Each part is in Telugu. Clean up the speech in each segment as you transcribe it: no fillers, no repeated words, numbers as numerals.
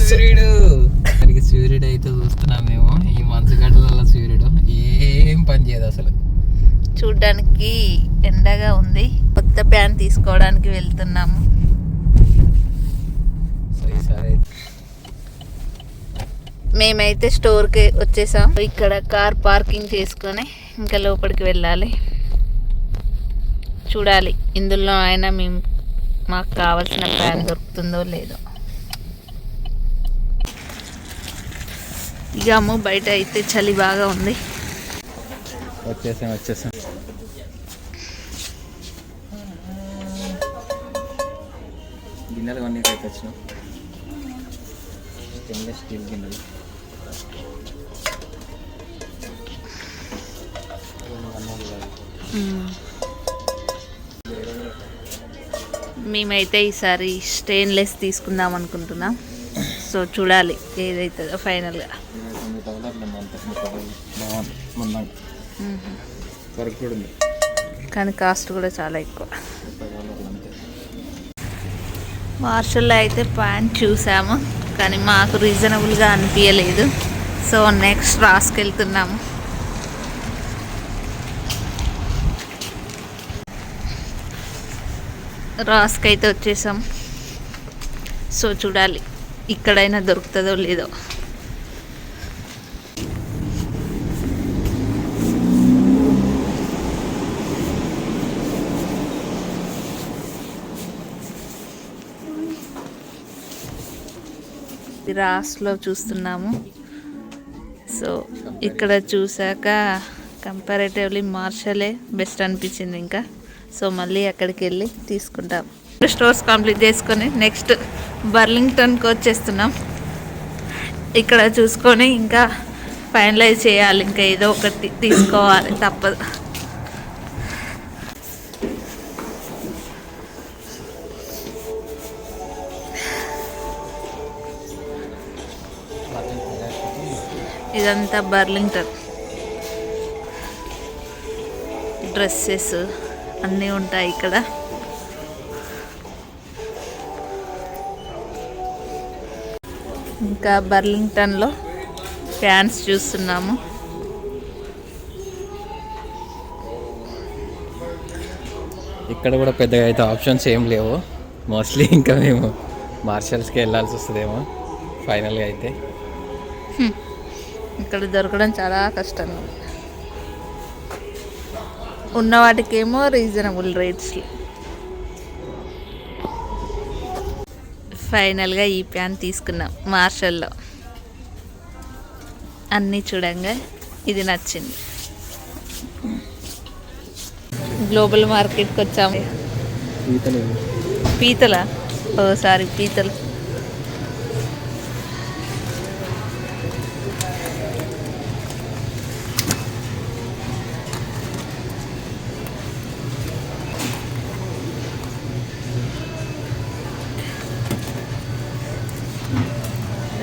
సూర్యుడు అయితే చూస్తున్నాం మేము. ఈ మంచు గడ్డల సూర్యుడు ఏం పని చేయదు అసలు. చూడ్డానికి ఎండగా ఉంది. కొత్త ప్యాన్ తీసుకోవడానికి వెళ్తున్నాము. మేమైతే స్టోర్కి వచ్చేసాం. ఇక్కడ కార్ పార్కింగ్ చేసుకొని ఇంకా లోపలికి వెళ్ళాలి. చూడాలి ఇందులో అయినా మాకు కావాల్సిన ప్యాన్ దొరుకుతుందో లేదో. ఇక అమ్మ బయట అయితే చలి బాగా ఉంది. వచ్చేసాం గిన్నెలు అన్నీ అయితే వచ్చినాం. స్టెయిన్లెస్ స్టీల్ గిన్నెలు. మేమైతే ఈసారి స్టెయిన్లెస్ తీసుకుందాం అనుకుంటున్నాం. సో చూడాలి ఏదైతుందో ఫైనల్గా. కానీ కాస్ట్ కూడా చాలా ఎక్కువ. మార్షల్లో అయితే ప్యాంట్ చూసాము కానీ మాకు రీజనబుల్గా అనిపించలేదు. So next రాసుకెళ్తున్నాము. రాస్కి అయితే వచ్చేసాం. సో చూడాలి ఇక్కడైనా దొరుకుతుందో లేదో. రాస్లో చూస్తున్నాము. సో ఇక్కడ చూసాక కంపారేటివ్లీ మార్షలే బెస్ట్ అనిపించింది ఇంకా. సో మళ్ళీ అక్కడికి వెళ్ళి తీసుకుంటాం. స్టోర్స్ కంప్లీట్ చేసుకొని నెక్స్ట్ బర్లింగ్టన్కి వచ్చేస్తున్నాం. ఇక్కడ చూసుకొని ఇంకా ఫైనలైజ్ చేయాలి. ఇంకా ఏదో ఒకటి తీసుకోవాలి తప్పదు. ఇదంతా బర్లింగ్టన్. డ్రెస్సెస్ అన్నీ ఉంటాయి ఇక్కడ. ఇంకా బర్లింగ్టన్లో ఫ్యాన్స్ చూస్తున్నాము. ఇక్కడ కూడా పెద్దగా అయితే ఆప్షన్స్ ఏం లేవు. మోస్ట్లీ ఇంకా మేము మార్షల్స్కి వెళ్ళాల్సి వస్తుందేమో ఫైనల్గా అయితే. ఇక్కడ దొరకడం చాలా కష్టంగా ఉంది. ఉన్న వాటికేమో రీజనబుల్ రేట్స్. ఫైనల్గా ఈ ప్యాన్ తీసుకున్నాం మార్షల్లో. అన్నీ చూడంగా ఇది నచ్చింది. గ్లోబల్ మార్కెట్కి వచ్చాము. పీతల ఓసారి పీతలు.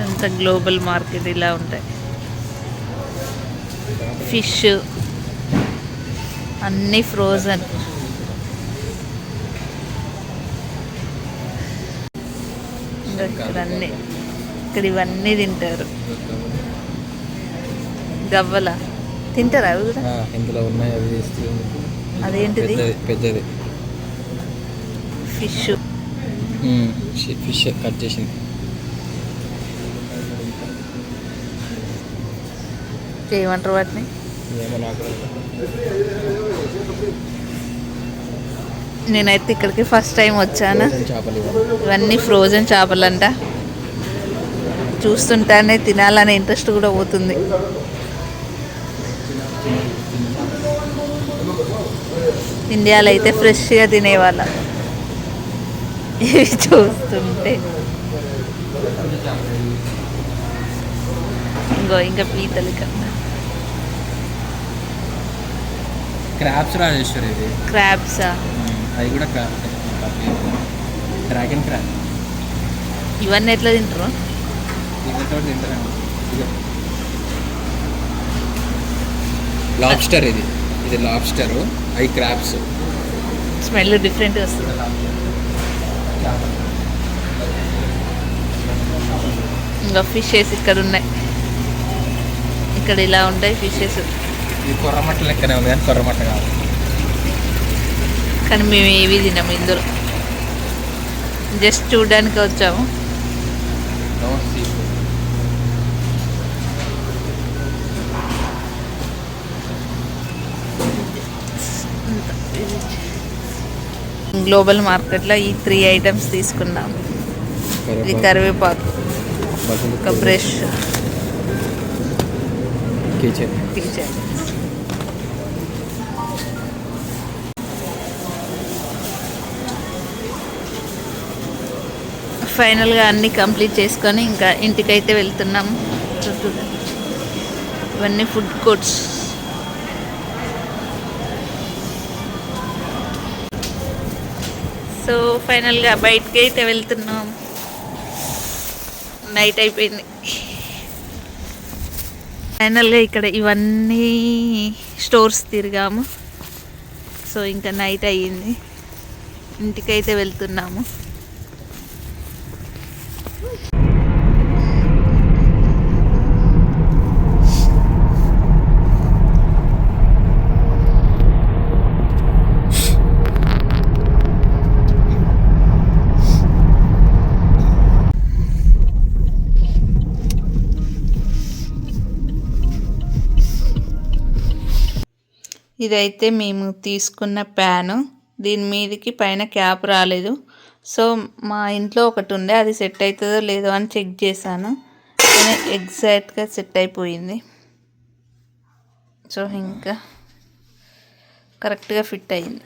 అంత గ్లోబల్ మార్కెట్ ఇలా ఉంటాయి. ఫిష్ అన్నీ ఫ్రోజన్. ఇక్కడ ఇవన్నీ తింటారు. గవ్వల తింటారా అవి కూడా? ఇందులో ఉన్నాయి అవి. అదేంటిది? పెద్దది ఫిష్. ఫిష్ కట్ చేసింది. ఏమంటారు వాటిని? నేనైతే ఇక్కడికి ఫస్ట్ టైం వచ్చాను. ఇవన్నీ ఫ్రోజన్ చేపలంట. చూస్తుంటేనే తినాలనే ఇంట్రెస్ట్ కూడా పోతుంది. ఇండియాలో అయితే ఫ్రెష్గా తినేవాళ్ళం. ఇవి చూస్తుంటే ఇంకా పీతలు కన్నా. క్రాబ్స్ రాజేశ్వరి. ఇది క్రాబ్సా? అవి కూడా డ్రాగన్ క్రాబ్. ఇవన్నీ ఎట్లా తింటారు? తింటారు. లాబ్స్టర్. ఇది లాబ్స్టర్. అవి క్రాబ్స్. స్మెల్ డిఫరెంట్గా వస్తుంది. ఇంకా ఫిషెస్ ఇక్కడ ఉన్నాయి, ఇక్కడ ఇలా ఉంటాయి ఫిషెస్. ఈ కొర్రమట్ట లెక్కనే ఉంది కానీ కొర్రమట్ట కాదు. కానీ మేము ఏవి తినాము ఇందులో, జస్ట్ చూడడానికి వచ్చాము. గ్లోబల్ మార్కెట్లో ఈ 3 ఐటమ్స్ తీసుకున్నాం. ఇది కరివేపాకు, ఒక బ్రష్, కిచెన్. ఫైనల్గా అన్నీ కంప్లీట్ చేసుకొని ఇంకా ఇంటికైతే వెళ్తున్నాము. ఇవన్నీ ఫుడ్ కోర్ట్స్. సో ఫైనల్గా బయటికి అయితే వెళ్తున్నాం. నైట్ అయిపోయింది. ఫైనల్గా ఇక్కడ ఇవన్నీ స్టోర్స్ తిరిగాము. సో ఇంకా నైట్ అయ్యింది, ఇంటికైతే వెళ్తున్నాము. ఇదైతే మేము తీసుకున్న ప్యాను, దీని మీదకి పైన క్యాప్ రాలేదు. సో మా ఇంట్లో ఒకటి ఉండే, అది సెట్ అవుతుందో లేదో అని చెక్ చేశాను, కానీ ఎగ్జాక్ట్గా సెట్ అయిపోయింది. సో ఇంకా కరెక్ట్గా ఫిట్ అయింది.